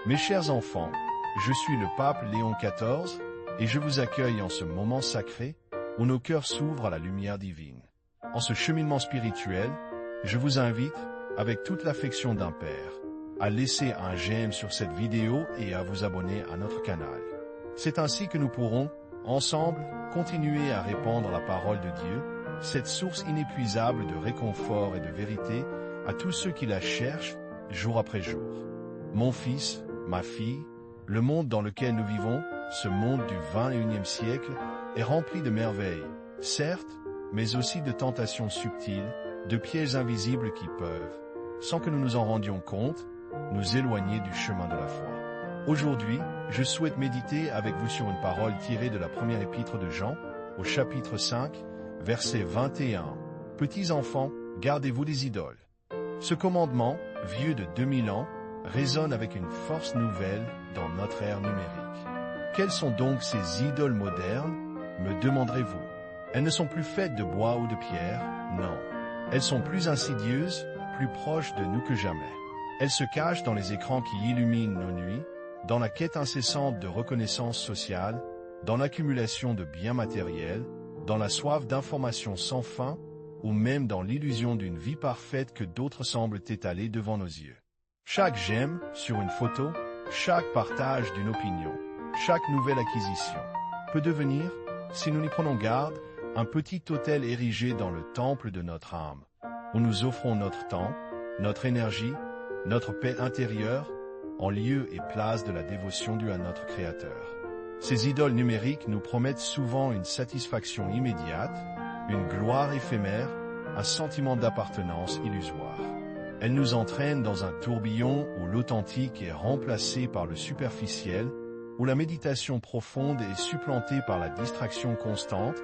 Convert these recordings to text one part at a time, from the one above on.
Mes chers enfants, je suis le pape Léon XIV et je vous accueille en ce moment sacré où nos cœurs s'ouvrent à la lumière divine. En ce cheminement spirituel, je vous invite, avec toute l'affection d'un père, à laisser un j'aime sur cette vidéo et à vous abonner à notre canal. C'est ainsi que nous pourrons, ensemble, continuer à répandre la parole de Dieu, cette source inépuisable de réconfort et de vérité à tous ceux qui la cherchent jour après jour. Mon fils, ma fille, le monde dans lequel nous vivons, ce monde du 21e siècle, est rempli de merveilles, certes, mais aussi de tentations subtiles, de pièges invisibles qui peuvent, sans que nous nous en rendions compte, nous éloigner du chemin de la foi. Aujourd'hui, je souhaite méditer avec vous sur une parole tirée de la première épître de Jean, au chapitre 5, verset 21. Petits enfants, gardez-vous des idoles. Ce commandement, vieux de 2000 ans, résonne avec une force nouvelle dans notre ère numérique. Quelles sont donc ces idoles modernes, me demanderez-vous? Elles ne sont plus faites de bois ou de pierre, non. Elles sont plus insidieuses, plus proches de nous que jamais. Elles se cachent dans les écrans qui illuminent nos nuits, dans la quête incessante de reconnaissance sociale, dans l'accumulation de biens matériels, dans la soif d'informations sans fin, ou même dans l'illusion d'une vie parfaite que d'autres semblent étaler devant nos yeux. Chaque j'aime sur une photo, chaque partage d'une opinion, chaque nouvelle acquisition peut devenir, si nous n'y prenons garde, un petit autel érigé dans le temple de notre âme, où nous offrons notre temps, notre énergie, notre paix intérieure, en lieu et place de la dévotion due à notre Créateur. Ces idoles numériques nous promettent souvent une satisfaction immédiate, une gloire éphémère, un sentiment d'appartenance illusoire. Elles nous entraînent dans un tourbillon où l'authentique est remplacé par le superficiel, où la méditation profonde est supplantée par la distraction constante,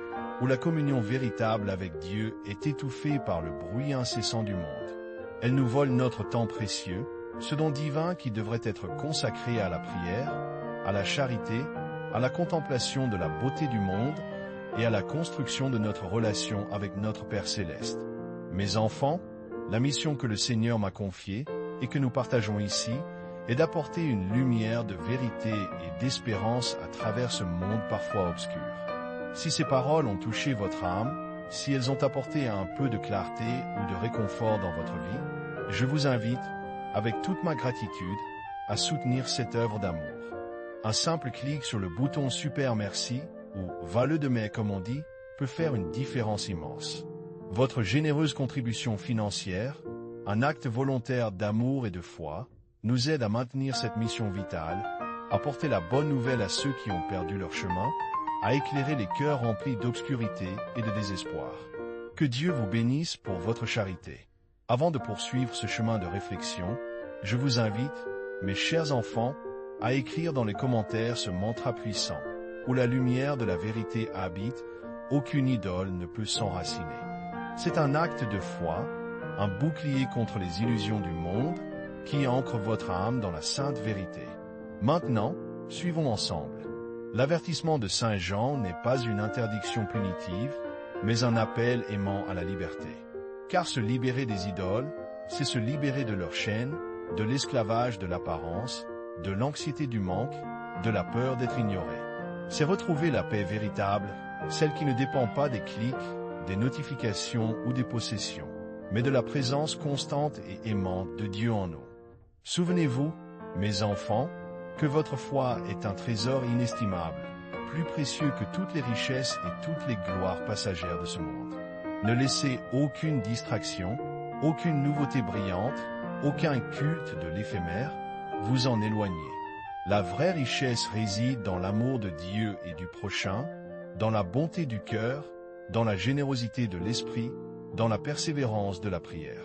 où la communion véritable avec Dieu est étouffée par le bruit incessant du monde. Elles nous volent notre temps précieux, ce don divin qui devrait être consacré à la prière, à la charité, à la contemplation de la beauté du monde et à la construction de notre relation avec notre Père Céleste. Mes enfants, la mission que le Seigneur m'a confiée et que nous partageons ici est d'apporter une lumière de vérité et d'espérance à travers ce monde parfois obscur. Si ces paroles ont touché votre âme, si elles ont apporté un peu de clarté ou de réconfort dans votre vie, je vous invite, avec toute ma gratitude, à soutenir cette œuvre d'amour. Un simple clic sur le bouton Super Merci, ou Vale de mai comme on dit, peut faire une différence immense. Votre généreuse contribution financière, un acte volontaire d'amour et de foi, nous aide à maintenir cette mission vitale, à porter la bonne nouvelle à ceux qui ont perdu leur chemin, à éclairer les cœurs remplis d'obscurité et de désespoir. Que Dieu vous bénisse pour votre charité. Avant de poursuivre ce chemin de réflexion, je vous invite, mes chers enfants, à écrire dans les commentaires ce mantra puissant, où la lumière de la vérité habite, aucune idole ne peut s'enraciner. C'est un acte de foi, un bouclier contre les illusions du monde, qui ancre votre âme dans la sainte vérité. Maintenant, suivons ensemble. L'avertissement de Saint Jean n'est pas une interdiction punitive, mais un appel aimant à la liberté. Car se libérer des idoles, c'est se libérer de leurs chaînes, de l'esclavage de l'apparence, de l'anxiété du manque, de la peur d'être ignoré. C'est retrouver la paix véritable, celle qui ne dépend pas des clics, des notifications ou des possessions, mais de la présence constante et aimante de Dieu en nous. Souvenez-vous, mes enfants, que votre foi est un trésor inestimable, plus précieux que toutes les richesses et toutes les gloires passagères de ce monde. Ne laissez aucune distraction, aucune nouveauté brillante, aucun culte de l'éphémère vous en éloigner. La vraie richesse réside dans l'amour de Dieu et du prochain, dans la bonté du cœur, dans la générosité de l'esprit, dans la persévérance de la prière.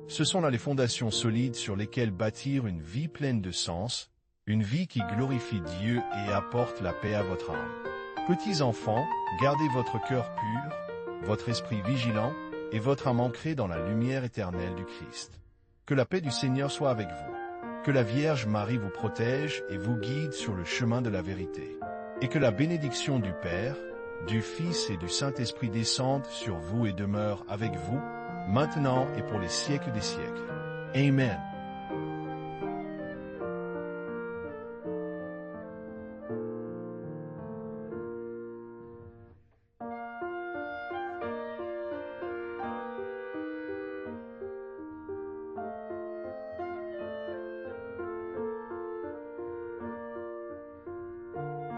Ce sont là les fondations solides sur lesquelles bâtir une vie pleine de sens, une vie qui glorifie Dieu et apporte la paix à votre âme. Petits enfants, gardez votre cœur pur, votre esprit vigilant et votre âme ancrée dans la lumière éternelle du Christ. Que la paix du Seigneur soit avec vous. Que la Vierge Marie vous protège et vous guide sur le chemin de la vérité. Et que la bénédiction du Père, du Fils et du Saint-Esprit descende sur vous et demeure avec vous, maintenant et pour les siècles des siècles. Amen.